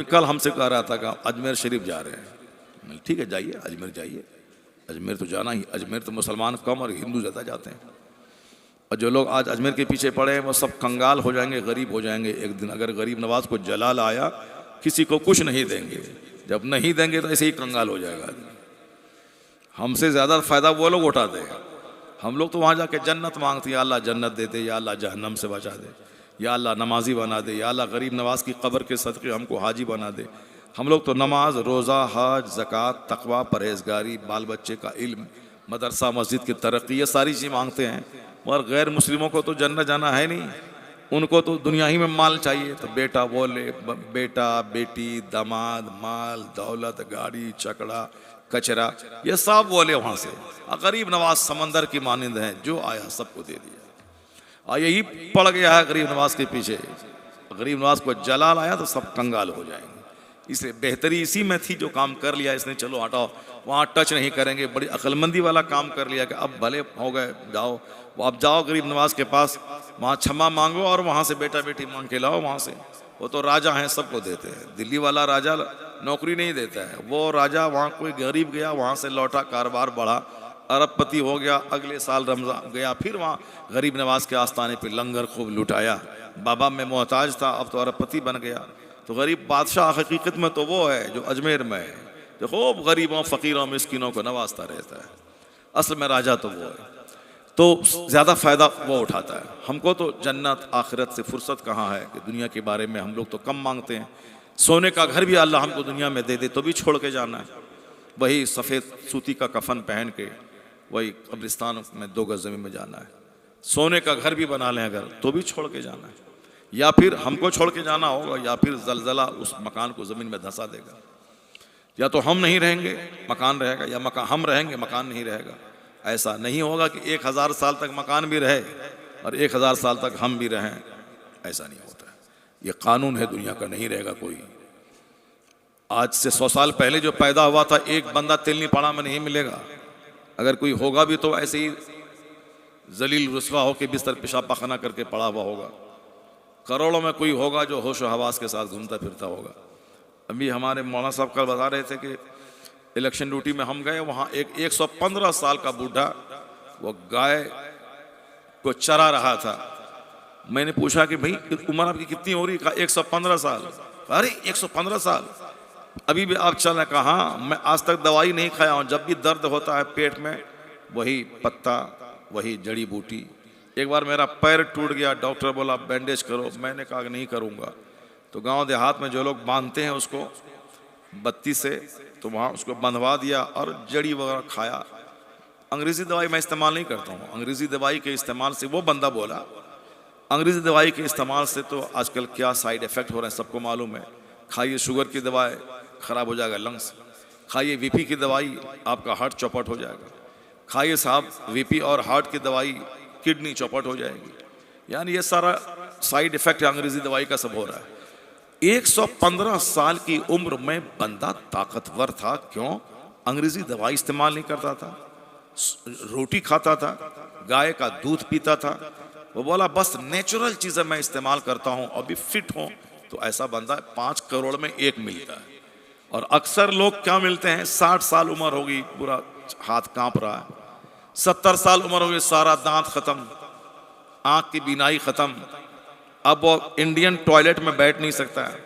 कल हमसे कह रहा था कि अजमेर शरीफ जा रहे हैं। ठीक है, जाइए, अजमेर जाइए। अजमेर तो जाना ही, अजमेर तो मुसलमान कम और हिंदू ज़्यादा जाते हैं। और जो लोग आज अजमेर के पीछे पड़े हैं वो सब कंगाल हो जाएंगे, गरीब हो जाएंगे एक दिन। अगर गरीब नवाज को जलाल आया, किसी को कुछ नहीं देंगे। जब नहीं देंगे तो ऐसे ही कंगाल हो जाएगा। हमसे ज़्यादा फ़ायदा वो लोग उठाते हैं। हम लोग तो वहाँ जाके जन्नत मांगते हैं, या अल्लाह जन्नत दे दे, या अल्लाह जहन्नम से बचा दे, या अल्लाह नमाजी बना दे, या अल्लाह गरीब नवाज की कब्र के सदक़े हमको हाजी बना दे। हम लोग तो नमाज, रोज़ा, हज, ज़कात, तकवा, परहेज़गारी, बाल बच्चे का इल्म, मदरसा मस्जिद की तरक्की, ये सारी चीज़ मांगते हैं। मगर गैर मुस्लिमों को तो जन्नत जाना है नहीं, उनको तो दुनिया ही में माल चाहिए। तो बेटा बोले, बेटा बेटी, दामाद, माल दौलत, गाड़ी चकड़ा कचरा, ये सब बोले वहाँ से। गरीब नवाज समंदर की मानिंद है, जो आया सबको दे दिया। और यही पड़ गया है गरीब नवाज के पीछे। गरीब नवाज को जलाल आया तो सब कंगाल हो जाएंगे। इसलिए बेहतरी इसी में थी, जो काम कर लिया इसने, चलो हटाओ, वहाँ टच नहीं करेंगे। बड़ी अक्लमंदी वाला काम कर लिया कि अब भले हो गए, जाओ अब जाओ गरीब नवाज के पास, वहाँ क्षमा मांगो और वहाँ से बेटा बेटी मांग के लाओ वहाँ से। वो तो राजा हैं, सबको देते हैं। दिल्ली वाला राजा नौकरी नहीं देता है, वो राजा वहाँ कोई गरीब गया, वहाँ से लौटा, कारोबार बढ़ा, अरबपति हो गया, अगले साल रमजान गया, फिर वहाँ गरीब नवाज के आस्थाने पे लंगर खूब लुटाया। बाबा में मोहताज था, अब तो अरबपति बन गया। तो गरीब बादशाह हकीकत में तो वो है जो अजमेर में है, जो खूब गरीबों फ़कीरों मिस्किनों को नवाजता रहता है। असल में राजा तो वो है, तो ज़्यादा फ़ायदा वो उठाता है। हमको तो जन्नत आखिरत से फुर्सत कहाँ है कि दुनिया के बारे में हम लोग तो कम मांगते हैं। सोने का घर भी अल्लाह हमको दुनिया में दे दे तो भी छोड़ के जाना है। वही सफ़ेद सूती का कफन पहन के वही कब्रिस्तान में 2 गज ज़मीन में जाना है। सोने का घर भी बना लें अगर, तो भी छोड़ के जाना है। या फिर हमको छोड़ के जाना होगा, या फिर जलजला उस मकान को ज़मीन में धंसा देगा। या तो हम नहीं रहेंगे, मकान रहेगा, या मकान हम रहेंगे, मकान नहीं रहेगा। ऐसा नहीं होगा कि 1000 साल तक मकान भी रहे और 1000 साल तक हम भी रहें, ऐसा नहीं होता है। ये कानून है दुनिया का, नहीं रहेगा कोई। आज से 100 साल पहले जो पैदा हुआ था, एक बंदा तिलनी पाड़ा में नहीं मिलेगा। अगर कोई होगा भी तो ऐसे ही जलील रुस्वा होकर बिस्तर पेशाब पाखाना करके पड़ा हुआ होगा। करोड़ों में कोई होगा जो होश व हवास के साथ घूमता फिरता होगा। अभी हमारे मौलाना साहब कल बता रहे थे कि इलेक्शन ड्यूटी में हम गए, वहाँ एक 115 साल का बूढ़ा वो गाय को चरा रहा था। मैंने पूछा कि भाई उम्र आपकी कितनी हो रही? कहा 115 साल। अरे 115 साल, अभी भी आप चल रहे? कहा मैं आज तक दवाई नहीं खाया हूँ, जब भी दर्द होता है पेट में वही पत्ता, वही जड़ी बूटी। एक बार मेरा पैर टूट गया, डॉक्टर बोला बैंडेज करो, मैंने कहा नहीं करूँगा। तो गांव देहात में जो लोग बांधते हैं उसको बत्ती से, तो वहाँ उसको बंधवा दिया और जड़ी वगैरह खाया। अंग्रेज़ी दवाई मैं इस्तेमाल नहीं करता हूँ। अंग्रेज़ी दवाई के इस्तेमाल से, वो बंदा बोला अंग्रेज़ी दवाई के इस्तेमाल से तो आजकल क्या साइड इफ़ेक्ट हो रहे हैं सबको मालूम है। खाइए शुगर की दवाई, ख़राब हो जाएगा लंग्स। खाइए बीपी की दवाई, आपका हार्ट चौपट हो जाएगा। खाइए साहब बीपी और हार्ट की दवाई, किडनी चौपट हो जाएगी। यानी ये सारा साइड इफ़ेक्ट अंग्रेज़ी दवाई का सब हो रहा है। 115 साल की उम्र में बंदा ताकतवर था, क्यों? अंग्रेज़ी दवाई इस्तेमाल नहीं करता था, रोटी खाता था, गाय का दूध पीता था। वो बोला बस नेचुरल चीज़ें मैं इस्तेमाल करता हूँ, अभी फिट हूँ। तो ऐसा बंदा 5 करोड़ में एक मिलता है। और अक्सर लोग क्या मिलते हैं, 60 साल उम्र होगी, पूरा हाथ कांप रहा है। 70 साल उम्र होगी, सारा दांत ख़त्म, आँख की बीनाई ख़त्म, अब वो इंडियन टॉयलेट में बैठ नहीं सकता है।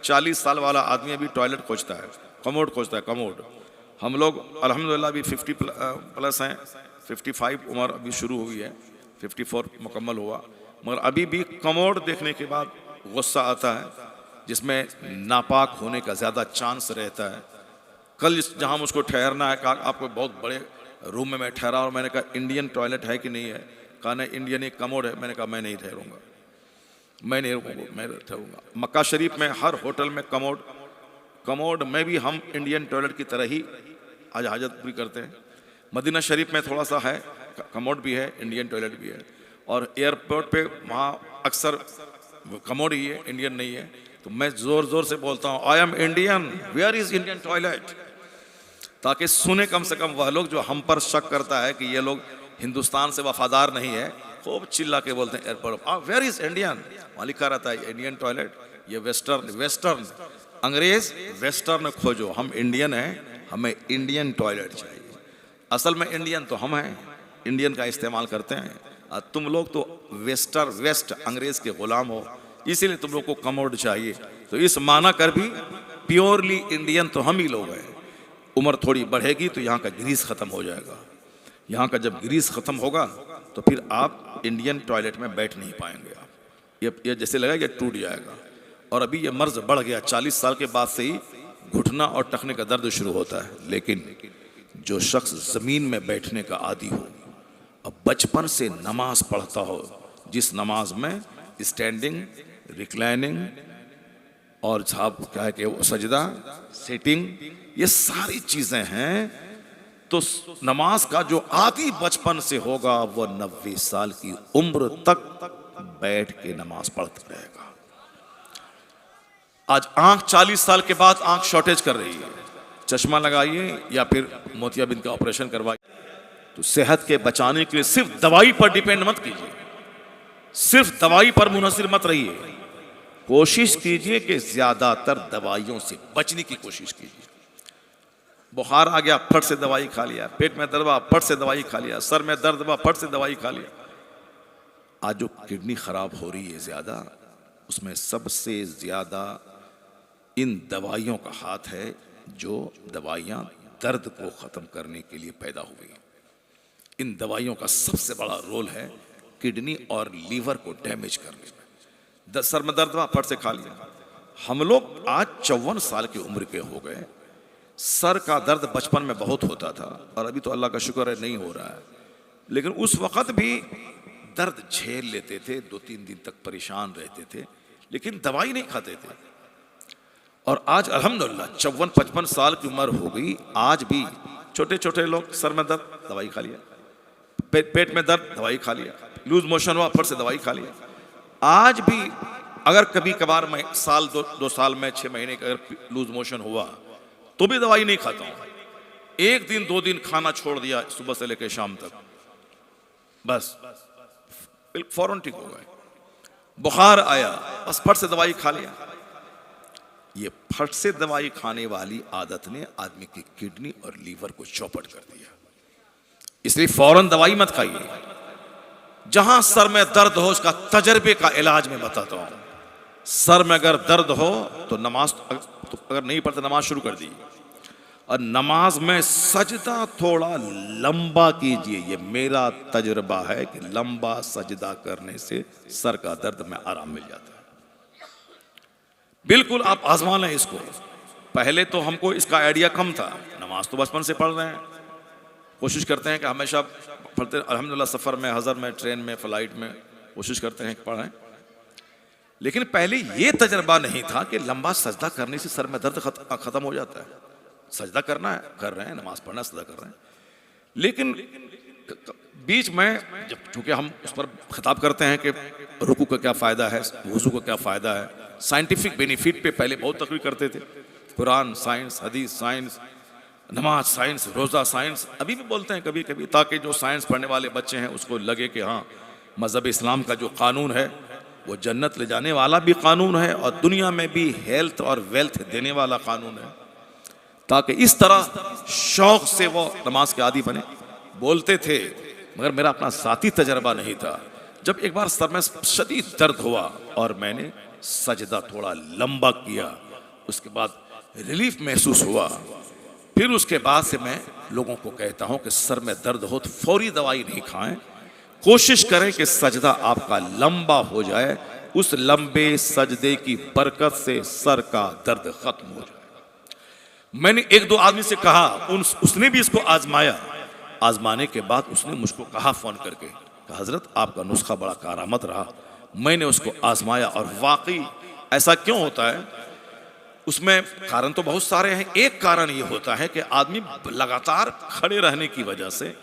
40 साल वाला आदमी अभी टॉयलेट खोजता है, कमोड खोजता है, कमोड। हम लोग अल्हम्दुलिल्लाह अभी 50 प्लस हैं, 55 उम्र अभी शुरू हुई है, 54 मुकम्मल हुआ। मगर अभी भी कमोड देखने के बाद गुस्सा आता है, जिसमें नापाक होने का ज़्यादा चांस रहता है। कल जहाँ मुझको ठहरना है, कहा आपको बहुत बड़े रूम में मैं ठहरा, और मैंने कहा इंडियन टॉयलेट है कि नहीं है? कहा नहीं, इंडियन एक कमोड है। मैंने कहा मैं नहीं ठहरूँगा, मैं नहीं रुकूँगा, मैं ठहरूँगा। मक्का शरीफ में हर होटल में कमोड में भी हम इंडियन टॉयलेट की तरह ही आज हाजत पूरी करते हैं। मदीना शरीफ में थोड़ा सा है, कमोड भी है, इंडियन टॉयलेट भी है। और एयरपोर्ट पे वहाँ अक्सर कमोड ही है, इंडियन नहीं है। तो मैं ज़ोर ज़ोर से बोलता हूँ I am Indian, where is Indian toilet, ताकि सुने कम से कम वह लोग जो हम पर शक करता है कि ये लोग हिंदुस्तान से वफादार नहीं है। खूब चिल्ला के बोलते हैं एयरपोर्ट, वेयर इज़ इंडियन, वहाँ लिखा रहता है इंडियन टॉयलेट, ये वेस्टर्न। अंग्रेज वेस्टर्न खोजो, हम इंडियन हैं, हमें इंडियन टॉयलेट चाहिए। असल में इंडियन तो हम हैं, इंडियन का इस्तेमाल करते हैं, और तुम लोग तो वेस्ट अंग्रेज के गुलाम हो, इसीलिए तुम लोग को कमोड चाहिए। तो इस माना कर भी प्योरली इंडियन तो हम ही लोग हैं। उम्र थोड़ी बढ़ेगी तो यहाँ का ग्रीस खत्म हो जाएगा। यहाँ का जब ग्रीस खत्म होगा तो फिर आप इंडियन टॉयलेट में बैठ नहीं पाएंगे। आप ये जैसे लगा कि टूट जाएगा। और अभी ये मर्ज बढ़ गया, 40 साल के बाद से ही घुटना और टखने का दर्द शुरू होता है। लेकिन जो शख्स जमीन में बैठने का आदी हो, अब बचपन से नमाज पढ़ता हो, जिस नमाज में स्टैंडिंग, रिक्लाइनिंग और साहब क्या है कि वो सजदा, सिटिंग, ये सारी चीजें हैं, तो नमाज का जो आदी बचपन से होगा वो 90 साल की उम्र तक बैठ के नमाज पढ़ता रहेगा। आज आंख 40 साल के बाद आंख शॉर्टेज कर रही है, चश्मा लगाइए या फिर मोतियाबिंद का ऑपरेशन करवाइए। तो सेहत के बचाने के लिए सिर्फ दवाई पर डिपेंड मत कीजिए, सिर्फ दवाई पर मुनहसिर मत रहिए। कोशिश कीजिए कि ज्यादातर दवाइयों से बचने की कोशिश कीजिए। बुखार आ गया, फट से दवाई खा लिया, पेट में दर्द हुआ, फट से दवाई खा लिया, सर में दर्द हुआ, फट से दवाई खा लिया। आज जो किडनी खराब हो रही है ज्यादा, उसमें सबसे ज्यादा इन दवाइयों का हाथ है, जो दवाइयां दर्द को खत्म करने के लिए पैदा हुई। इन दवाइयों का सबसे बड़ा रोल है किडनी और लीवर को डैमेज करने में। सर में दर्द हुआ, फट से खा लिया। हम लोग आज 54 साल की उम्र के हो गए, सर का दर्द बचपन में बहुत होता था, और अभी तो अल्लाह का शुक्र है नहीं हो रहा है। लेकिन उस वक्त भी दर्द झेल लेते थे, 2-3 दिन तक परेशान रहते थे, लेकिन दवाई नहीं खाते थे। और आज अल्हम्दुलिल्लाह 54-55 साल की उम्र हो गई, आज भी छोटे छोटे लोग सर में दर्द, दवाई खा लिया, पेट में दर्द, दवाई खा लिया, लूज मोशन हुआ, फट से दवाई खा लिया। आज भी अगर कभी कभार मैं साल 2 साल में 6 महीने का अगर लूज मोशन हुआ तो भी दवाई नहीं खाता हूं। 1 दिन 2 दिन खाना छोड़ दिया सुबह से लेकर शाम तक, बस फौरन ठीक हो गए। बुखार आया, बस फट से दवाई खा लिया। ये फट से दवाई खाने वाली आदत ने आदमी की किडनी और लीवर को चौपट कर दिया। इसलिए फौरन दवाई मत खाइए। जहां सर में दर्द हो उसका तजर्बे का इलाज मैं बताता हूं। सर में अगर दर्द हो तो नमाज तो अगर नहीं पढ़ते नमाज शुरू कर दी, और नमाज में सजदा थोड़ा लंबा कीजिए। ये मेरा तजुर्बा है कि लंबा सजदा करने से सर का दर्द में आराम मिल जाता है। बिल्कुल आप आजमा लें इसको। पहले तो हमको इसका आइडिया कम था, नमाज तो बचपन से पढ़ रहे हैं, कोशिश करते हैं कि हमेशा पढ़ते, अल्हम्दुलिल्लाह सफ़र में, हज़र में, ट्रेन में, फ्लाइट में कोशिश करते हैं कि पढ़ें। लेकिन पहले ये तजर्बा नहीं था कि लंबा सजदा करने से सर में दर्द खत्म हो जाता है। सजदा करना है, कर रहे हैं, नमाज पढ़ना, सजदा कर रहे हैं, लेकिन बीच में जब चूंकि हम उस पर खिताब करते हैं कि रुकू का क्या फ़ायदा है, वज़ू का क्या फ़ायदा है, साइंटिफिक बेनिफिट पे पहले बहुत तकरीर करते थे। कुरान साइंस, हदीस साइंस, नमाज साइंस, रोज़ा साइंस, अभी भी बोलते हैं कभी कभी, ताकि जो साइंस पढ़ने वाले बच्चे हैं उसको लगे कि हाँ मज़हब इस्लाम का जो कानून है वो जन्नत ले जाने वाला भी कानून है और दुनिया में भी हेल्थ और वेल्थ देने वाला कानून है। ताकि इस तरह शौक से वो नमाज के आदी बने। बोलते थे, मगर मेरा अपना ज़ाती तजर्बा नहीं था। जब एक बार सर में शदीद दर्द हुआ और मैंने सजदा थोड़ा लंबा किया, उसके बाद रिलीफ महसूस हुआ। फिर उसके बाद से मैं लोगों को कहता हूं कि सर में दर्द हो तो फौरी दवाई नहीं खाएं, कोशिश करें कि सजदा आपका लंबा हो जाए। उस लंबे सजदे की बरकत से सर का दर्द खत्म हो जाए। मैंने 1-2 आदमी से कहा, उसने भी इसको आजमाया। आजमाने के बाद उसने मुझको कहा फ़ोन करके, हज़रत आपका नुस्खा बड़ा कारआमद रहा। मैंने उसको आजमाया और वाकई ऐसा क्यों होता है, उसमें कारण तो बहुत सारे हैं। एक कारण ये होता है कि आदमी लगातार खड़े रहने की वजह से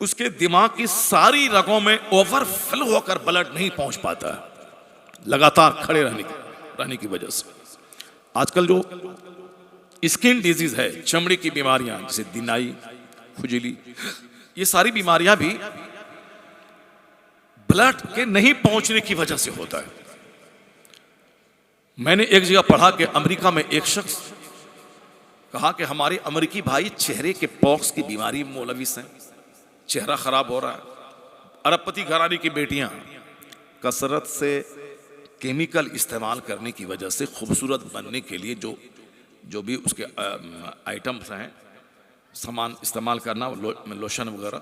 उसके दिमाग की सारी रगों में ओवरफ्लो होकर ब्लड नहीं पहुंच पाता है, लगातार खड़े रहने की वजह से। आजकल जो स्किन डिजीज है, चमड़ी की बीमारियां जैसे दिनाई, खुजली, ये सारी बीमारियां भी ब्लड के नहीं पहुंचने की वजह से होता है। मैंने एक जगह पढ़ा कि अमेरिका में एक शख्स कहा कि हमारे अमेरिकी भाई चेहरे के पॉक्स की बीमारी में मुलविस हैं, चेहरा खराब हो रहा है। अरबपति घराने की बेटियां कसरत से केमिकल इस्तेमाल करने की वजह से खूबसूरत बनने के लिए जो भी उसके आइटम्स हैं, सामान इस्तेमाल करना, लोशन वगैरह,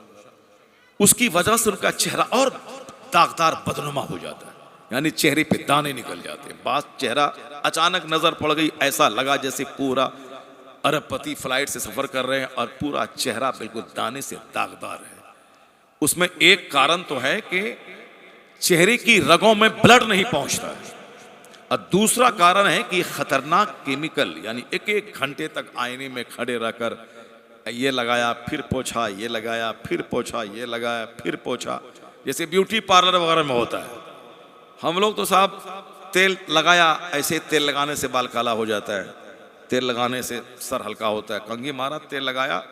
उसकी वजह से उनका चेहरा और दागदार बदनुमा हो जाता है, यानी चेहरे पे दाने निकल जाते हैं। बात चेहरा अचानक नजर पड़ गई, ऐसा लगा जैसे पूरा अरबपति फ्लाइट से सफर कर रहे हैं और पूरा चेहरा बिल्कुल दाने से दागदार है। उसमें एक कारण तो है कि चेहरे की रगों में ब्लड नहीं पहुंचता है, और दूसरा कारण है कि खतरनाक केमिकल, यानी एक एक घंटे तक आईने में खड़े रहकर ये लगाया फिर पोछा, ये लगाया फिर पोछा, ये लगाया फिर पोछा, जैसे ब्यूटी पार्लर वगैरह में होता है। हम लोग तो साहब तेल लगाया, ऐसे तेल लगाने से बाल काला हो जाता है, तेल लगाने से सर हल्का होता है, कंघी मारा, तेल लगाया,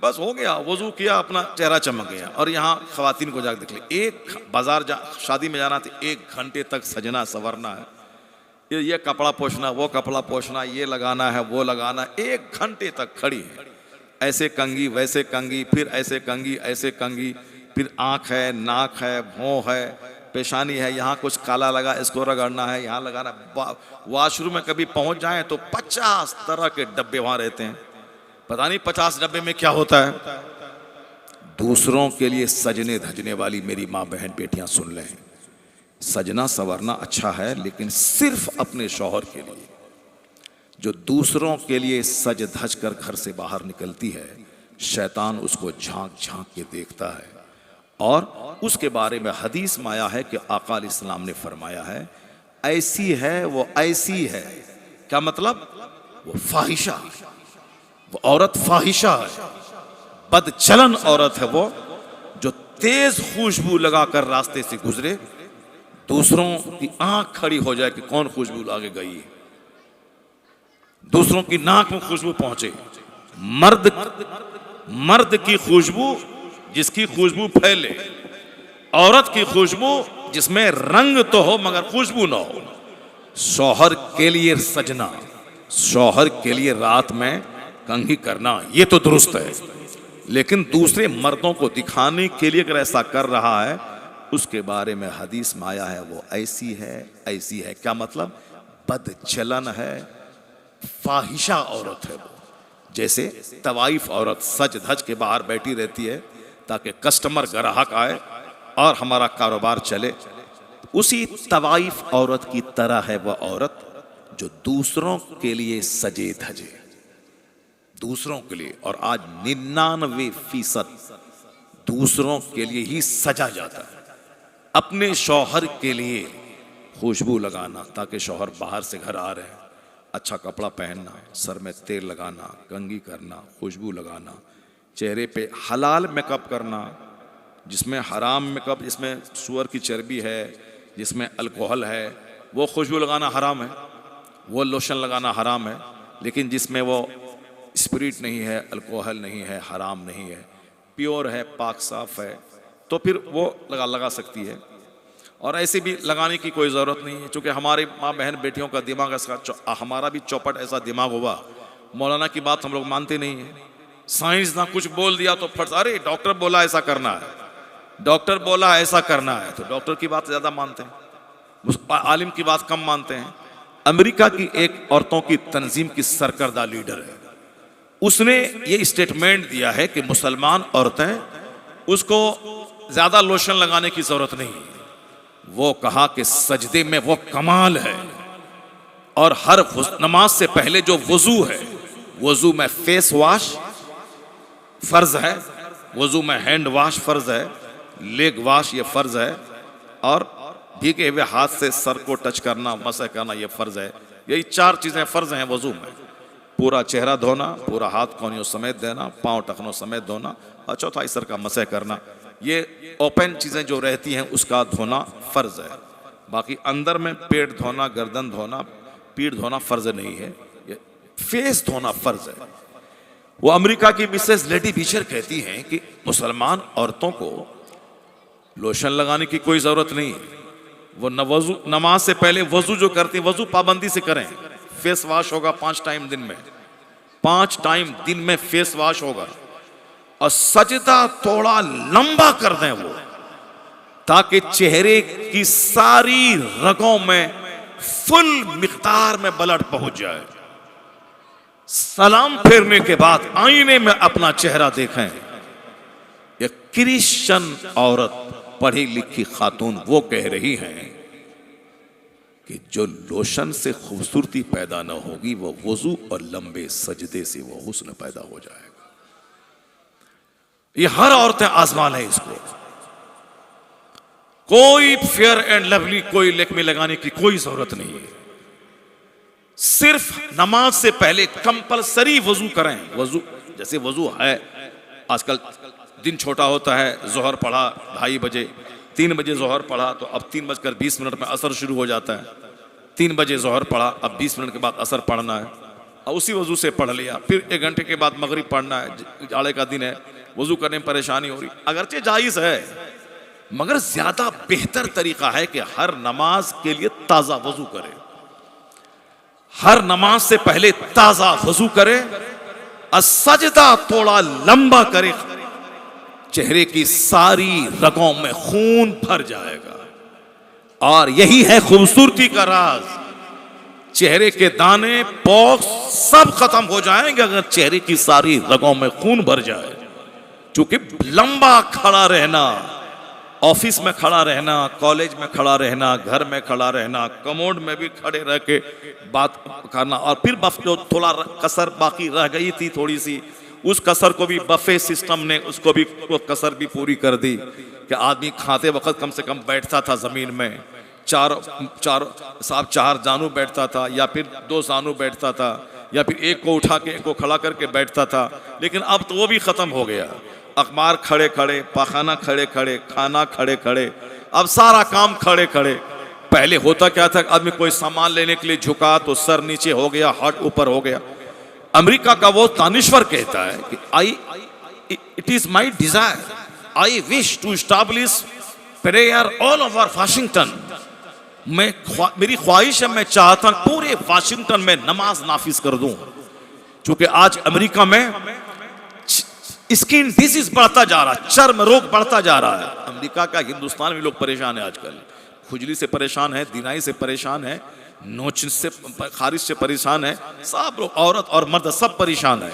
बस हो गया, वजू किया, अपना चेहरा चमक गया। और यहाँ खवातीन को जाकर देख ले, एक बाजार शादी में जाना तो 1 घंटे तक सजना संवरना है, ये कपड़ा पोछना, वो कपड़ा पोछना, ये लगाना है, वो लगाना, 1 घंटे तक खड़ी है, ऐसे कंघी वैसे कंघी, फिर ऐसे कंघी ऐसे कंघी, फिर आँख है, नाक है, भौं है, पेशानी है, यहाँ कुछ काला लगा इसको रगड़ना है, यहाँ लगाना। वॉशरूम में कभी पहुंच जाएं तो 50 तरह के डब्बे वहां रहते हैं, पता नहीं 50 डब्बे में क्या होता है। दूसरों के लिए सजने धजने वाली मेरी माँ बहन बेटियां सुन लें, सजना संवरना अच्छा है, लेकिन सिर्फ अपने शौहर के लिए। जो दूसरों के लिए सज धज कर घर से बाहर निकलती है, शैतान उसको झांक झांक के देखता है, और उसके बारे में हदीस में आया है कि आका अलैहिस्सलाम ने फरमाया है, ऐसी है वो ऐसी है। क्या मतलब? वो फाहिशा, वो औरत फाहिशा है, बदचलन औरत है वो, जो तेज खुशबू लगाकर रास्ते से गुजरे, दूसरों की आंख खड़ी हो जाए कि कौन खुशबू लाके गई है, दूसरों की नाक में खुशबू पहुंचे। मर्द की खुशबू जिसकी खुशबू फैले, औरत की खुशबू जिसमें रंग तो हो मगर खुशबू ना हो। शौहर के लिए सजना, शौहर के लिए रात में कंघी करना, ये तो दुरुस्त है, लेकिन दूसरे मर्दों को दिखाने के लिए अगर ऐसा कर रहा है, उसके बारे में हदीस में आया है वो ऐसी है ऐसी है। क्या मतलब? बदचलन है, फाहिशा औरत है वो। जैसे तवाइफ औरत सज धज के बाहर बैठी रहती है ताकि कस्टमर ग्राहक आए और हमारा कारोबार चले, उसी तवाइफ औरत की तरह है वह औरत जो दूसरों के लिए सजे धजे, दूसरों के लिए। और आज 99% दूसरों के लिए ही सजा जाता है। अपने शौहर के लिए खुशबू लगाना ताकि शौहर बाहर से घर आ रहे हैं, अच्छा कपड़ा पहनना, सर में तेल लगाना, कंघी करना, खुशबू लगाना, चेहरे पे हलाल मेकअप करना, जिसमें हराम मेकअप, जिसमें सूअर की चर्बी है, जिसमें अल्कोहल है, वो खुशबू लगाना हराम है, वो लोशन लगाना हराम है। लेकिन जिसमें वो स्पिरिट नहीं है, अल्कोहल नहीं है, हराम नहीं है, प्योर है, पाक साफ है, तो फिर वो लगा सकती है। और ऐसे भी लगाने की कोई ज़रूरत नहीं है, क्योंकि हमारे माँ बहन बेटियों का दिमाग ऐसा, हमारा भी चौपट ऐसा दिमाग हुआ, मौलाना की बात हम लोग मानते नहीं हैं। साइंस ना कुछ बोल दिया तो फट, अरे डॉक्टर बोला ऐसा करना है, डॉक्टर बोला ऐसा करना है, तो डॉक्टर की बात ज़्यादा मानते हैं, आलिम की बात कम मानते हैं। अमेरिका की एक औरतों की तंजीम की सरकर्दा लीडर है, उसने ये स्टेटमेंट दिया है कि मुसलमान औरतें, उसको ज़्यादा लोशन लगाने की ज़रूरत नहीं है। वो कहा कि सजदे में वो कमाल है, और हर नमाज से पहले जो वजू है, वजू में फेस वॉश फर्ज है, वजू में हैंड वॉश फर्ज है, लेग वॉश ये फर्ज है, और भीगे हुए हाथ से सर को टच करना, मसह करना ये फर्ज है। यही 4 चीजें फर्ज हैं वजू में। पूरा चेहरा धोना, पूरा हाथ कोहनियों समेत देना, पांव टखनों समेत धोना, और चौथाई सर का मसह करना। ये ओपन चीजें जो रहती हैं उसका धोना फर्ज है। बाकी अंदर में पेट धोना, गर्दन धोना, पीठ धोना फर्ज नहीं है, ये फेस धोना फर्ज है। वो अमेरिका की मिसेस लेडी बीचर कहती हैं कि मुसलमान औरतों को लोशन लगाने की कोई जरूरत नहीं है, वो नमाज से पहले वजू जो करते हैं वजू पाबंदी से करें। फेस वॉश होगा 5 टाइम दिन में, 5 टाइम दिन में फेस वॉश होगा। और सजदा थोड़ा लंबा कर दें वो, ताकि चेहरे की सारी रगों में फुल मिकदार में ब्लड पहुंच जाए। सलाम फेरने के बाद आईने में अपना चेहरा देखें। ये क्रिश्चियन औरत, पढ़ी लिखी खातून, वो कह रही हैं कि जो लोशन से खूबसूरती पैदा न होगी, वो वजू और लंबे सजदे से वो हुस्न पैदा हो जाएगा। ये हर औरतें आजमा लें इसको। कोई फेयर एंड लवली, कोई लेकमी लगाने की कोई जरूरत नहीं है। सिर्फ नमाज से पहले कंपलसरी वजू करें। वजू जैसे वजू है, आजकल दिन छोटा होता है, जोहर पढ़ा 2:30 बजे, 3 बजे जोहर पढ़ा तो अब 3:20 में असर शुरू हो जाता है। 3 बजे जोहर पढ़ा, अब 20 मिनट के बाद असर पढ़ना है, और उसी वजू से पढ़ लिया। फिर 1 घंटे के बाद मगरिब पढ़ना है। जाड़े का दिन है, वजू करने में परेशानी हो रही, अगरचे जायज है, मगर ज्यादा बेहतर तरीका है कि हर नमाज के लिए ताजा वजू करें। हर नमाज से पहले ताजा वजू करें, सजदा थोड़ा लंबा करें, चेहरे की सारी रगों में खून भर जाएगा। और यही है खूबसूरती का राज। चेहरे के दाने, पॉक्स सब खत्म हो जाएंगे अगर चेहरे की सारी रगों में खून भर जाए। क्योंकि लंबा खड़ा रहना, ऑफिस में खड़ा रहना, कॉलेज में खड़ा रहना, घर में खड़ा रहना, कमोड में भी खड़े रह के बात करना, और फिर जो थोड़ा कसर बाकी रह गई थी थोड़ी सी, उस कसर को भी बफे सिस्टम ने उसको भी कसर भी पूरी कर दी कि आदमी खाते वक्त कम से कम बैठता था जमीन में, चार जानू बैठता था, या फिर 2 जानू बैठता था, या फिर एक को उठा के एक को खड़ा करके बैठता था। लेकिन अब तो वो भी खत्म हो गया। अखबार खड़े खड़े, पाखाना खड़े खड़े, खाना खड़े खड़े, अब सारा काम खड़े खड़े। पहले होता क्या था, आदमी कोई सामान लेने के लिए झुका तो सर नीचे हो गया, हाथ ऊपर हो गया। अमेरिका का वो दानिश्वर कहता है कि it is my desire, I wish to establish prayer all over Washington. मेरी ख्वाहिश है, मैं चाहता हूं पूरे वाशिंगटन में नमाज नाफिज कर दूं। क्योंकि आज अमेरिका में स्किन डिजीज बढ़ता जा रहा है, चर्म रोग बढ़ता जा रहा है। अमेरिका का, हिंदुस्तान में लोग परेशान है आजकल। खुजली से परेशान है, दिनाई से परेशान है, नोच से, खारिश से परेशान है, सब लोग, औरत और मर्द सब परेशान है।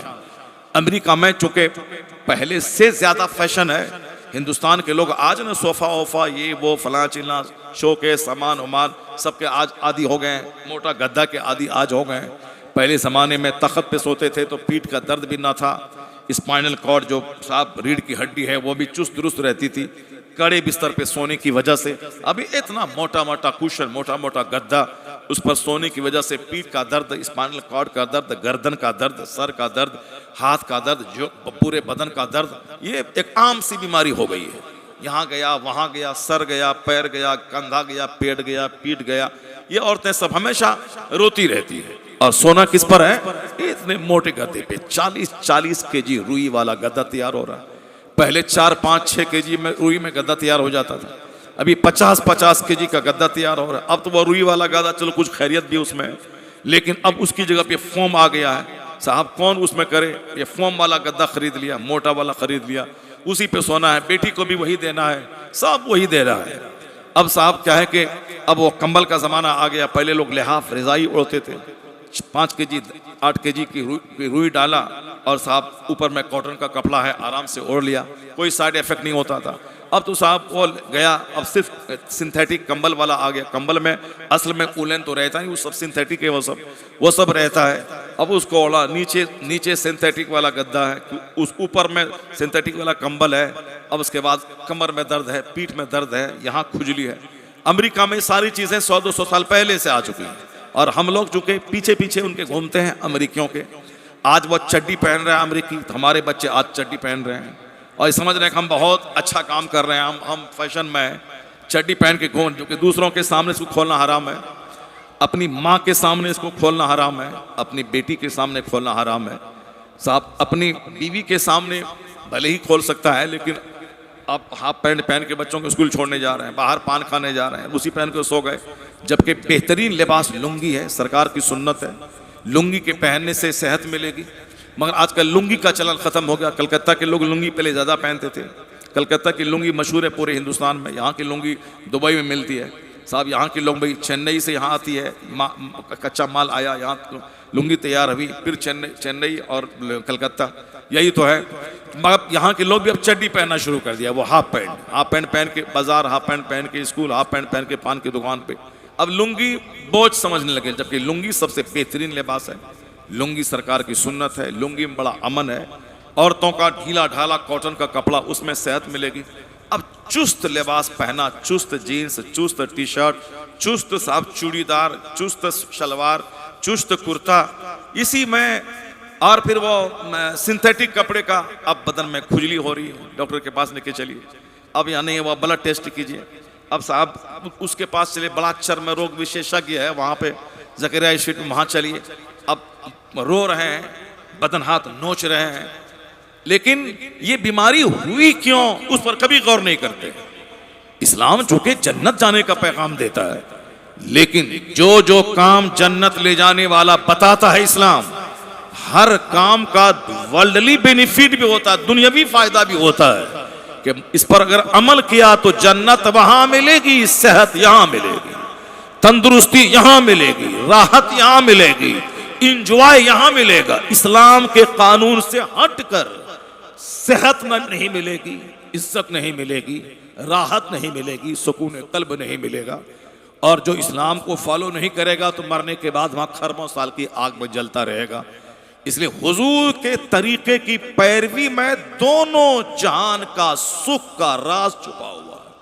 अमेरिका में चूंकि पहले से ज्यादा फैशन है, हिंदुस्तान के लोग आज ना सोफा वोफा, ये वो फला चिल्ला, शो के सामान उमान सबके आज आदि हो गए, मोटा गद्दा के आदि आज हो गए। पहले ज़माने में तख्त पे सोते थे तो पीठ का दर्द भी ना था। स्पाइनल कॉर्ड जो साहब रीढ़ की हड्डी है वो भी चुस्त दुरुस्त रहती थी, कड़े बिस्तर पे सोने की वजह से। अभी इतना मोटा मोटा कुशन, मोटा मोटा गद्दा, उस पर सोने की वजह से पीठ का दर्द, स्पाइनल कॉर्ड का दर्द, गर्दन का दर्द, सर का दर्द, हाथ का दर्द, जो पूरे बदन का दर्द, ये एक आम सी बीमारी हो गई है। यहाँ गया, वहाँ गया, सर गया, पैर गया, कंधा गया, पेट गया, पीठ गया, ये औरतें सब हमेशा रोती रहती है। और सोना किस पर है? इतने मोटे गद्दे पे 40-40 केजी रुई वाला गद्दा तैयार हो रहा है। पहले 4-5-6 केजी में रुई में गद्दा तैयार हो जाता था, अभी 50-50 केजी का गद्दा तैयार हो रहा है। अब तो वो रुई वाला गद्दा, चलो कुछ खैरियत भी उसमें है, लेकिन अब उसकी जगह पे फोम आ गया है। साहब कौन उसमें करे, ये फोम वाला गद्दा खरीद लिया, मोटा वाला खरीद लिया, उसी पे सोना है, बेटी को भी वही देना है, सब वही दे रहा है। अब साहब क्या है कि अब वो कंबल का ज़माना आ गया। पहले लोग लिहाफ रज़ाई ओढ़ते थे, 5 केजी 8 केजी की रुई डाला और साहब ऊपर में कॉटन का कपड़ा है, आराम से ओढ़ लिया, कोई साइड इफेक्ट नहीं होता था। अब तो साहब वो गया, अब सिर्फ सिंथेटिक कंबल वाला आ गया। कंबल में असल में उलन तो रहता नहीं, वो सब सिंथेटिक है, वो सब रहता है। अब उसको ओढ़ा, नीचे सिंथेटिक वाला गद्दा है, उस ऊपर में सिंथेटिक वाला कंबल है। अब उसके बाद कमर में दर्द है, पीठ में दर्द है, यहाँ खुजली है। अमेरिका में सारी चीज़ें 100-200 साल पहले से आ चुकी हैं, और हम लोग चूंकि पीछे पीछे उनके घूमते हैं अमेरिकियों के। आज वो चड्डी पहन रहे हैं अमेरिकी, हमारे बच्चे आज चड्डी पहन रहे हैं और समझ रहे हैं कि हम बहुत अच्छा काम कर रहे हैं, हम फैशन में हैं। चड्डी पहन के घूम, जो कि दूसरों के सामने इसको खोलना हराम है, अपनी माँ के सामने इसको खोलना हराम है, अपनी बेटी के सामने खोलना हराम है। साहब अपनी बीवी के सामने भले ही खोल सकता है, लेकिन आप हाफ पैंट पहन के बच्चों को स्कूल छोड़ने जा रहे हैं, बाहर पान खाने जा रहे हैं, उसी पहन के सो गए। जबकि बेहतरीन लिबास लुंगी है, सरकार की सुन्नत है, लुंगी के पहनने से सेहत मिलेगी। मगर आजकल लुंगी का चलन ख़त्म हो गया। कलकत्ता के लोग लुंगी पहले ज़्यादा पहनते थे। कलकत्ता की लुंगी मशहूर है पूरे हिंदुस्तान में। यहाँ की लुंगी दुबई में मिलती है साहब। यहाँ की लुंगी चेन्नई से यहाँ आती है, कच्चा माल आया, यहाँ लुंगी तैयार हुई, फिर चेन्नई और कलकत्ता, यही तो है। मगर यहाँ के लोग भी अब चड्डी पहनना शुरू कर दिया। वो हाफ पैंट पहन के बाजार, हाफ पैंट पहन के स्कूल, हाफ पैंट पहन के पान की दुकान पे। अब लुंगी बोझ समझने लगे, जबकि लुंगी सबसे बेहतरीन लिबास है। लुंगी सरकार की सुन्नत है। लुंगी में बड़ा अमन है। औरतों का ढीला ढाला कॉटन का कपड़ा, उसमें सेहत मिलेगी। अब चुस्त लिबास पहना, चुस्त जीन्स, चुस्त टी शर्ट, चुस्त साहब चूड़ीदार, चुस्त शलवार, चुस्त कुर्ता, इसी में और फिर वो सिंथेटिक कपड़े का। अब बदन में खुजली हो रही है, डॉक्टर के पास लेके चलिए। अब यहाँ नहीं, वो ब्लड टेस्ट कीजिए। अब साहब उसके पास चले, बड़ा चर्म रोग विशेषज्ञ है वहाँ पे, जकरिया स्ट्रीट में, वहाँ चलिए। अब रो रहे हैं, बदन हाथ नोच रहे हैं, लेकिन ये बीमारी हुई क्यों, उस पर कभी गौर नहीं करते। इस्लाम चूंकि जन्नत जाने का पैगाम देता है, लेकिन जो जो काम जन्नत ले जाने वाला बताता है इस्लाम, हर काम का वर्ल्डली बेनिफिट भी होता है, दुनियावी फायदा भी होता है कि इस पर अगर अमल किया तो जन्नत वहां मिलेगी, सेहत यहां मिलेगी, तंदुरुस्ती यहां मिलेगी, राहत यहां मिलेगी, इंजॉय यहां मिलेगा। इस्लाम के कानून से हटकर सेहत नहीं मिलेगी, इज्जत नहीं मिलेगी, राहत नहीं मिलेगी, सुकून कल्ब नहीं मिलेगा। और जो इस्लाम को फॉलो नहीं करेगा तो मरने के बाद वहां खरबों साल की आग में जलता रहेगा। इसलिए हुजूर के तरीके की पैरवी में दोनों जहान का सुख का राज छुपा हुआ है,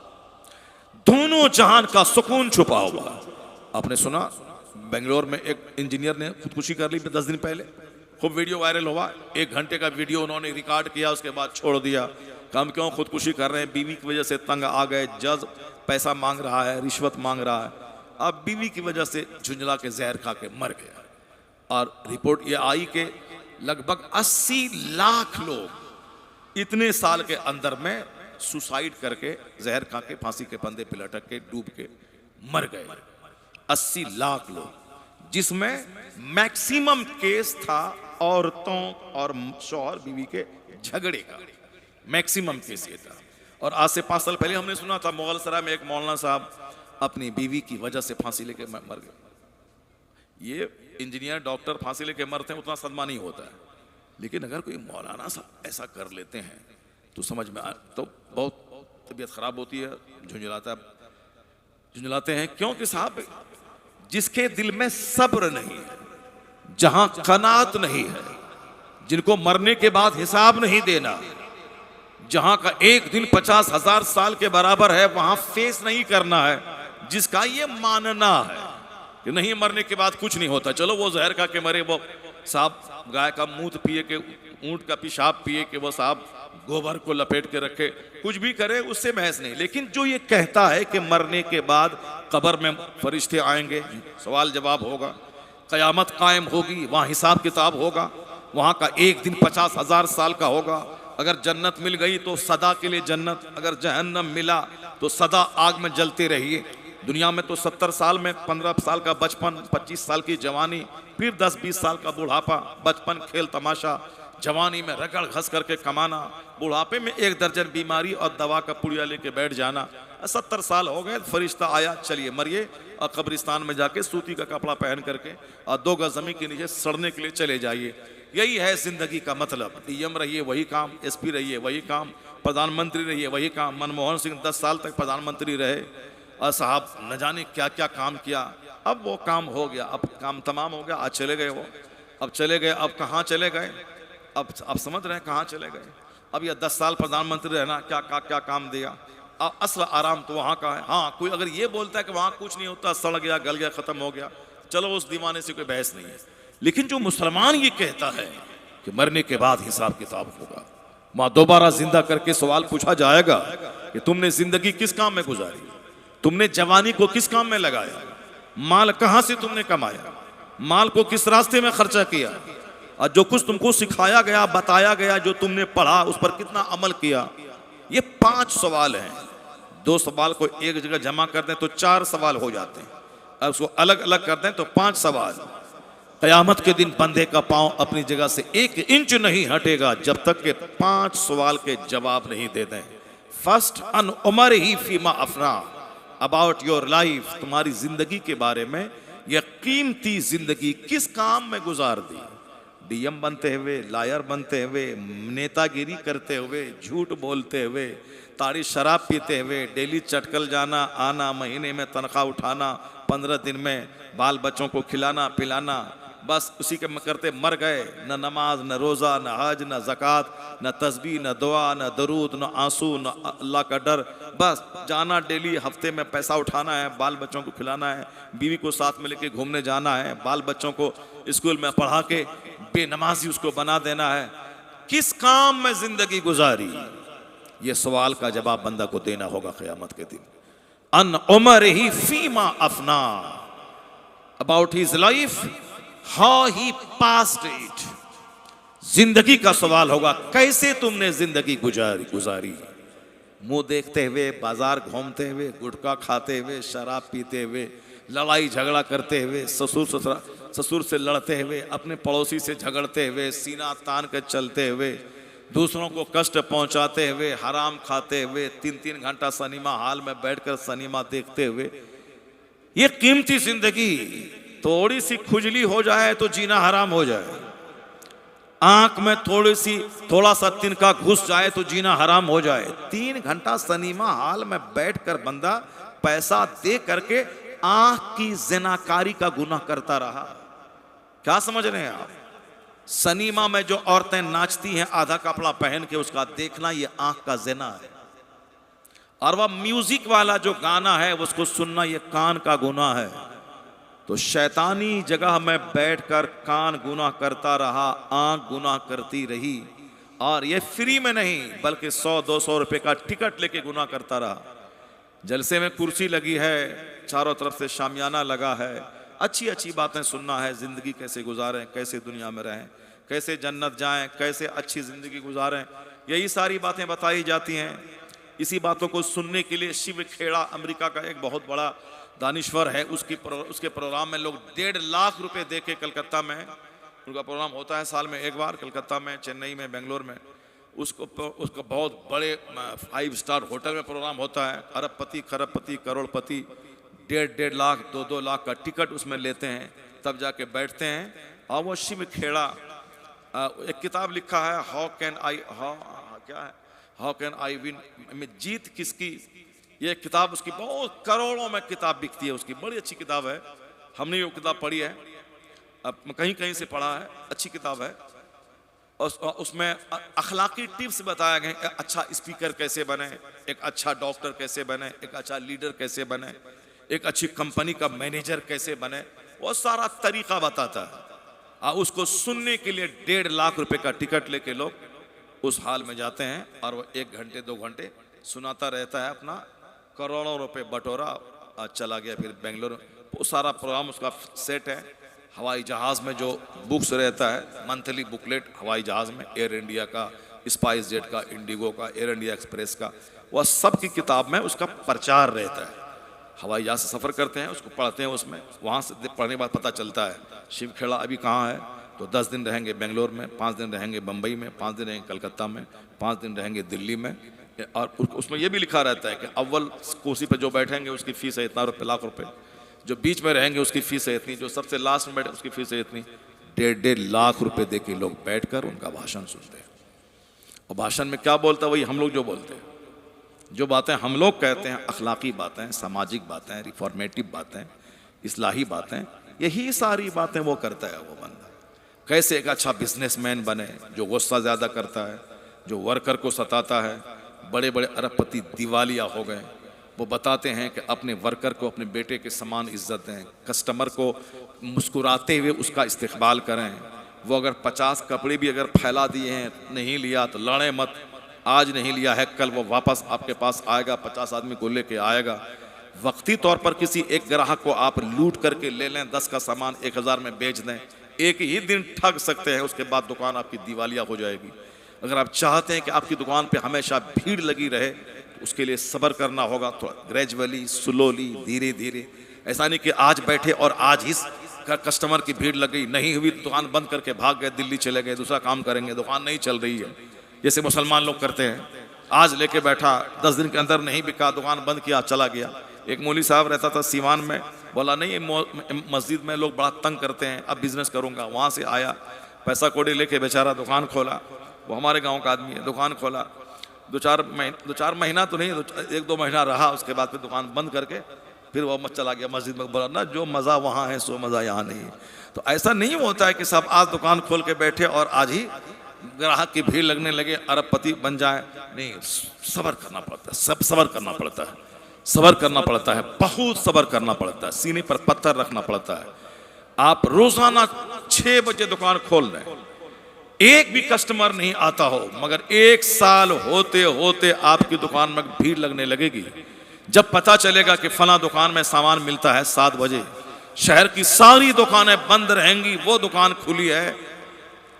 दोनों जहान का सुकून छुपा हुआ है। आपने सुना बेंगलोर में एक इंजीनियर ने खुदकुशी कर ली 10 दिन पहले, खूब वीडियो वायरल हुआ। 1 घंटे का वीडियो उन्होंने रिकॉर्ड किया, उसके बाद छोड़ दिया। हम क्यों खुदकुशी कर रहे हैं? बीवी की वजह से तंग आ गए, जज पैसा मांग रहा है, रिश्वत मांग रहा है। अब बीवी की वजह से झुंझला के जहर खा के मर गया। और रिपोर्ट ये आई कि लगभग 80 लाख लोग इतने साल के अंदर में सुसाइड करके, जहर खा के, फांसी के फंदे पे लटक के, डूब के मर गए। 80 लाख लोग, जिसमें मैक्सिमम केस था औरतों और शौहर बीवी के झगड़े का, मैक्सिमम केस ये था। और आज से 5 साल पहले हमने सुना था मुगल सराय में एक मौलाना साहब अपनी बीवी की वजह से फांसी लेके मर गए। ये इंजीनियर डॉक्टर फांसी लेके मरते हैं, उतना सदमा नहीं होता है, लेकिन अगर कोई मौलाना साहब ऐसा कर लेते हैं तो समझ में तो बहुत तबीयत खराब होती है, झुंझलाते हैं। क्योंकि साहब जिसके दिल में सब्र नहीं है, जहां कनात नहीं है, जिनको मरने के बाद हिसाब नहीं देना, जहां का एक दिन 50,000 साल के बराबर है, वहां फेस नहीं करना है, जिसका ये मानना है कि नहीं मरने के बाद कुछ नहीं होता, चलो वो जहर खा के मरे, वो साहब गाय का मूत्र पिए के, ऊंट का पेशाब पिए के, वो साहब गोबर को लपेट के रखे, कुछ भी करे, उससे बहस नहीं। लेकिन जो ये कहता है कि मरने के बाद कब्र में फरिश्ते आएंगे, सवाल जवाब होगा, कयामत कायम होगी, वहाँ हिसाब किताब होगा, वहाँ का एक दिन 50,000 साल का होगा, अगर जन्नत मिल गई तो सदा के लिए जन्नत, अगर जहन्नम मिला तो सदा आग में जलते रहिए। दुनिया में तो 70 साल में 15 साल का बचपन, 25 साल की जवानी, फिर 10-20 साल का बुढ़ापा, बचपन खेल तमाशा, जवानी में रगड़ घस करके कमाना, बुढ़ापे में 1 दर्जन बीमारी और दवा का पुड़िया लेके बैठ जाना। 70 साल हो गए, फरिश्ता आया, चलिए मरिए, और कब्रिस्तान में जाके सूती का कपड़ा पहन करके और 2 गज जमीन के नीचे सड़ने के लिए चले जाइए। यही है जिंदगी का मतलब। डीएम रहिए वही काम, एसपी रहिए वही काम, प्रधानमंत्री रहिए वही काम। मनमोहन सिंह 10 साल तक प्रधानमंत्री रहे और साहब न जाने क्या क्या काम किया। अब वो काम हो गया, अब काम तमाम हो गया, आज चले गए वो, अब चले गए, अब कहाँ चले गए, अब समझ रहे हैं कहाँ चले गए। अब यह 10 साल प्रधानमंत्री रहना क्या काम दिया। अब असल आराम तो वहाँ का है। हाँ, कोई अगर ये बोलता है कि वहाँ कुछ नहीं होता, सड़ गया, गल गया, खत्म हो गया, चलो उस दीवाने से कोई बहस नहीं है। लेकिन जो मुसलमान ये कहता है कि मरने के बाद हिसाब किताब होगा, वहाँ दोबारा जिंदा करके सवाल पूछा जाएगा कि तुमने जिंदगी किस काम में गुजारी, तुमने जवानी को किस काम में लगाया, माल कहाँ से तुमने कमाया, माल को किस रास्ते में खर्चा किया, और जो कुछ तुमको सिखाया गया, बताया गया, जो तुमने पढ़ा, उस पर कितना अमल किया। ये 5 सवाल हैं। 2 सवाल को एक जगह जमा कर दें तो 4 सवाल हो जाते हैं, अब उसको अलग अलग कर दें तो 5 सवाल। क़यामत के दिन बंदे का पांव अपनी जगह से 1 इंच नहीं हटेगा जब तक के 5 सवाल के जवाब नहीं दे दें। फर्स्ट, अन उमर ही फीमा अफना, अबाउट योर लाइफ, तुम्हारी जिंदगी के बारे में, यह कीमती जिंदगी किस काम में गुजार दी। डीएम बनते हुए, लायर बनते हुए, नेतागिरी करते हुए, झूठ बोलते हुए, ताड़ी शराब पीते हुए, डेली चटकल जाना आना, महीने में तनख्वाह उठाना, 15 दिन में बाल बच्चों को खिलाना पिलाना, बस उसी के करते मर गए। न नमाज, न रोज़ा, न हज, न ज़कात, न तस्बीह, न दुआ, न दरूद, न आंसू, न अल्लाह का डर, बस जाना डेली, हफ्ते में पैसा उठाना है, बाल बच्चों को खिलाना है, बीवी को साथ में लेके घूमने जाना है, बाल बच्चों को स्कूल में पढ़ा के बेनमाजी उसको बना देना है। किस काम में जिंदगी गुजारी, ये सवाल का जवाब बंदा को देना होगा क़यामत के दिन। अन उमर ही फीमा अफना, about his life, how he passed it, जिंदगी का सवाल होगा, कैसे तुमने जिंदगी गुजारी। मुंह देखते हुए, बाजार घूमते हुए, गुटखा खाते हुए, शराब पीते हुए, लड़ाई झगड़ा करते हुए, ससुर से लड़ते हुए, अपने पड़ोसी से झगड़ते हुए, सीना तान कर चलते हुए, दूसरों को कष्ट पहुंचाते हुए, हराम खाते हुए, 3-3 घंटा सिनेमा हॉल में बैठकर सिनेमा देखते हुए, ये कीमती जिंदगी। थोड़ी सी खुजली हो जाए तो जीना हराम हो जाए, आंख में थोड़ा सा तिनका घुस जाए तो जीना हराम हो जाए। 3 घंटा सिनेमा हॉल में बैठकर बंदा पैसा दे करके आंख की ज़िनाकारी का गुनाह करता रहा। क्या समझ रहे हैं आप? सिनेमा में जो औरतें नाचती हैं आधा कपड़ा पहन के, उसका देखना ये आंख का ज़िना है। और वह म्यूजिक वाला जो गाना है उसको सुनना ये कान का गुनाह है। तो शैतानी जगह में बैठकर कान गुनाह करता रहा, आंख गुनाह करती रही, और ये फ्री में नहीं बल्कि 100-200 रुपए का टिकट लेके गुनाह करता रहा। जलसे में कुर्सी लगी है, चारों तरफ से शामियाना लगा है, अच्छी अच्छी बातें सुनना है, जिंदगी कैसे गुजारें, कैसे दुनिया में रहें, कैसे जन्नत जाएं, कैसे अच्छी जिंदगी गुजारें, यही सारी बातें बताई जाती हैं। इसी बातों को सुनने के लिए शिव खेड़ा अमेरिका का एक बहुत बड़ा दानिश्वर है, उसके प्रोग्राम में लोग 1.5 लाख रुपए दे के, कलकत्ता में उनका प्रोग्राम होता है साल में एक बार, कलकत्ता में, चेन्नई में, बेंगलोर में, उसका बहुत बड़े 5 स्टार होटल में प्रोग्राम होता है। अरबपति, खरबपति, करोड़पति 1.5 लाख 2-2 लाख का टिकट उसमें लेते हैं, तब जाके बैठते हैं। और वो शिव खेड़ा एक किताब लिखा है, हाउ कैन आई विन, जीत किसकी, ये किताब उसकी बहुत करोड़ों में किताब बिकती है उसकी, बड़ी अच्छी किताब है। हमने वो किताब पढ़ी है, अब कहीं कहीं से पढ़ा है, अच्छी किताब है। और उसमें अखलाकी टिप्स बताया गए, अच्छा स्पीकर कैसे बने, एक अच्छा डॉक्टर कैसे बने, एक अच्छा लीडर कैसे बने, एक अच्छी कंपनी का मैनेजर कैसे बने, वो सारा तरीका बताता है। और उसको सुनने के लिए 1.5 लाख रुपए का टिकट लेके लोग उस हाल में जाते हैं, और वो 1 घंटे 2 घंटे सुनाता रहता है, अपना करोड़ों रुपए बटोरा, चला गया फिर बेंगलोर। वो सारा प्रोग्राम उसका सेट है। हवाई जहाज़ में जो बुक्स रहता है, मंथली बुकलेट हवाई जहाज़ में, एयर इंडिया का, स्पाइस जेट का, इंडिगो का, एयर इंडिया एक्सप्रेस का, वह सब की किताब में उसका प्रचार रहता है। हवाई जहाज़ से सफ़र करते हैं, उसको पढ़ते हैं, उसमें वहाँ से पढ़ने के बाद पता चलता है शिव खेड़ा अभी कहाँ है, तो 10 दिन रहेंगे बेंगलोर में, 5 दिन रहेंगे बम्बई में, 5 दिन रहेंगे कलकत्ता में, 5 दिन रहेंगे दिल्ली में। और उसमें यह भी लिखा रहता है कि अव्वल कुर्सी पर जो बैठेंगे उसकी फ़ीस है इतना रुपये, लाख रुपए, जो बीच में रहेंगे उसकी फ़ीस है इतनी, जो सबसे लास्ट में बैठे उसकी फ़ीस है इतनी। 1.5 लाख रुपए दे के लोग बैठकर उनका भाषण सुनते हैं। और भाषण में क्या बोलता है, वही हम लोग जो बोलते हैं, जो बातें हम लोग कहते हैं, अखलाकी बातें, सामाजिक बातें, रिफॉर्मेटिव बातें, इस्लाही बातें, यही सारी बातें वो करता है वो बंदा। कैसे एक अच्छा बिजनेसमैन बने, जो गुस्सा ज़्यादा करता है, जो वर्कर को सताता है। बड़े बड़े अरबपति दिवालिया हो गए, वो बताते हैं कि अपने वर्कर को अपने बेटे के समान इज्जत दें, कस्टमर को मुस्कुराते हुए उसका इस्तकबाल करें। वो अगर 50 कपड़े भी अगर फैला दिए हैं, नहीं लिया तो लड़े मत, आज नहीं लिया है कल वो वापस आपके पास आएगा, 50 आदमी को लेके आएगा। वक्ती तौर पर किसी एक ग्राहक को आप लूट करके ले लें, 10 का सामान 1000 में बेच दें, एक ही दिन ठग सकते हैं, उसके बाद दुकान आपकी दिवालिया हो जाएगी। अगर आप चाहते हैं कि आपकी दुकान पे हमेशा भीड़ लगी रहे तो उसके लिए सब्र करना होगा, थोड़ा ग्रेजुअली, स्लोली, धीरे धीरे। ऐसा नहीं कि आज बैठे और आज ही कस्टमर की भीड़ लग गई, नहीं हुई दुकान बंद करके भाग गए, दिल्ली चले गए, दूसरा काम करेंगे, दुकान नहीं चल रही है, जैसे मुसलमान लोग करते हैं। आज लेके बैठा, 10 दिन के अंदर नहीं बिका, दुकान बंद किया, चला गया। एक मौलवी साहब रहता था सीवान में, बोला नहीं ये मस्जिद में लोग बड़ा तंग करते हैं, अब बिजनेस करूंगा। वहाँ से आया, पैसा कौड़ी लेके बेचारा दुकान खोला। वो हमारे गांव का आदमी है, दुकान खोला। दो चार महीना तो नहीं, 1-2 महीना रहा, उसके बाद फिर दुकान बंद करके फिर वो मत चला गया मस्जिद में। बोला ना जो मज़ा वहाँ है सो मज़ा यहाँ नहीं है। तो ऐसा नहीं होता है कि सब आज दुकान खोल के बैठे और आज ही ग्राहक की भीड़ लगने लगे, अरबपति बन जाए। नहीं, सब्र करना पड़ता है, सब सब्र करना पड़ता है, सब्र करना पड़ता है, बहुत सब्र करना पड़ता है, सीने पर पत्थर रखना पड़ता है। आप रोजाना 6 बजे दुकान खोल रहे हैं, एक भी कस्टमर नहीं आता हो, मगर 1 साल होते होते आपकी दुकान में भीड़ लगने लगेगी। जब पता चलेगा कि फला दुकान में सामान मिलता है 7 बजे, शहर की सारी दुकानें बंद रहेंगी, वो दुकान खुली है,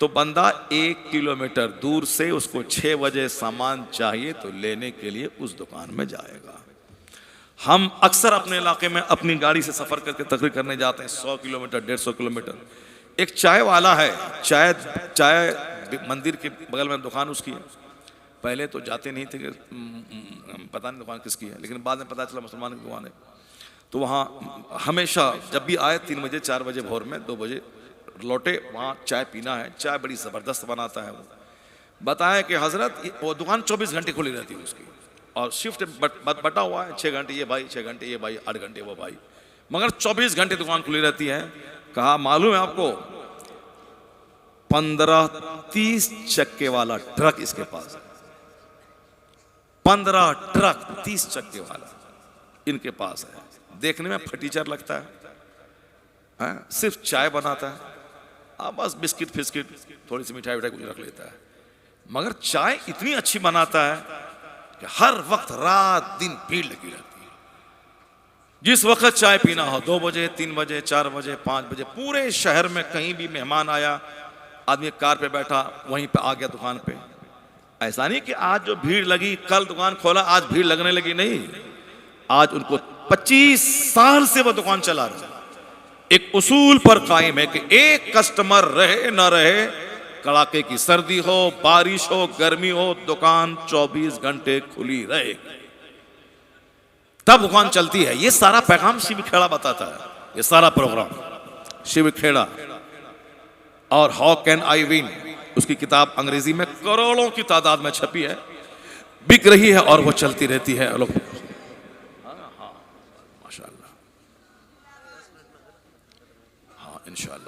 तो बंदा 1 किलोमीटर दूर से उसको 6 बजे सामान चाहिए तो लेने के लिए उस दुकान में जाएगा। हम अक्सर अपने इलाके में अपनी गाड़ी से सफर करके तकरीर करने जाते हैं, 100 किलोमीटर, 150 किलोमीटर। एक चाय वाला है, चाय मंदिर के बगल में दुकान उसकी है। पहले तो जाते नहीं थे कि पता नहीं दुकान किसकी है, लेकिन बाद में पता चला मुसलमान की दुकान है। तो वहाँ हमेशा जब भी आए 3 बजे, 4 बजे भोर में, 2 बजे लौटे, वहाँ चाय पीना है। चाय बड़ी ज़बरदस्त बनाता है वो। बताया कि हजरत वो दुकान 24 घंटे खुली रहती है उसकी, और शिफ्ट बटा हुआ है, 6 घंटे ये भाई, 6 घंटे ये भाई, 8 घंटे वो भाई, मगर 24 घंटे दुकान खुली रहती है। कहा मालूम है आपको, 15-30 चक्के वाला ट्रक इसके पास है, 15 ट्रक 30 चक्के वाला इनके पास है। देखने में फटीचर लगता है, सिर्फ चाय बनाता है, बस बिस्किट फिस्किट, थोड़ी सी मिठाई कुछ रख लेता है, मगर चाय इतनी अच्छी बनाता है कि हर वक्त रात दिन भीड़ लगी रहती है। जिस वक्त चाय पीना हो, 2 बजे, 3 बजे, 4 बजे, 5 बजे, पूरे शहर में कहीं भी मेहमान आया, आदमी कार पे बैठा वहीं पे आ गया दुकान पे। ऐसा नहीं कि आज जो भीड़ लगी, कल दुकान खोला आज भीड़ लगने लगी, नहीं। आज उनको 25 साल से वो दुकान चला रहे, एक उसूल पर कायम है कि एक कस्टमर रहे ना रहे, कड़ाके की सर्दी हो, बारिश हो, गर्मी हो, दुकान 24 घंटे खुली रहे, तब दुकान चलती है। ये सारा पैगाम शिव खेड़ा बताता है, ये सारा प्रोग्राम शिव खेड़ा। और हाउ कैन आई विन, उसकी किताब अंग्रेजी में करोड़ों की तादाद में छपी है, बिक रही है और वो चलती रहती है। लोग माशाअल्लाह, हाँ इंशाअल्लाह।